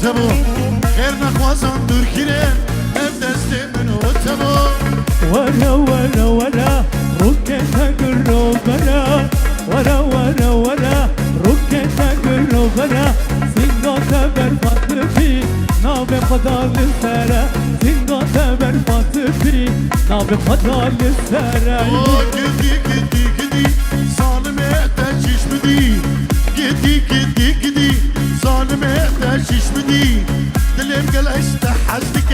تبو خير نخوازن دور كيرين هم دست من تبو ورا ورا ورا ركتك الروبرا ورا ورا ورا ركتك الروبرا سنگات برفت في ناب خدا لسرا سنگات برفت في ناب خدا لسرا گدی گدی گدی ظالمه تشیش بدی گدی گدی گدی ظالمه تشیش بدی دلم قلش تحزدك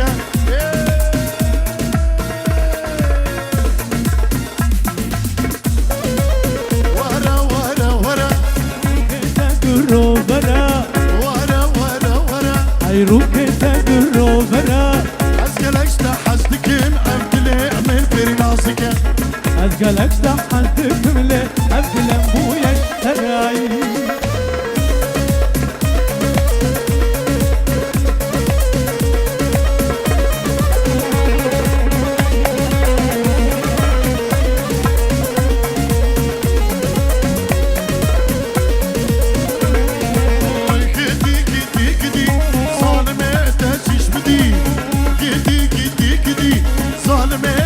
ورا ورا ورا ركتك الروبرا ورا ورا ورا اي ركتك الروبرا أزقلش تحزدك أبدلي من فرنازك أزقلك تحتك ملي أبدل أبويا الشراي ظالمه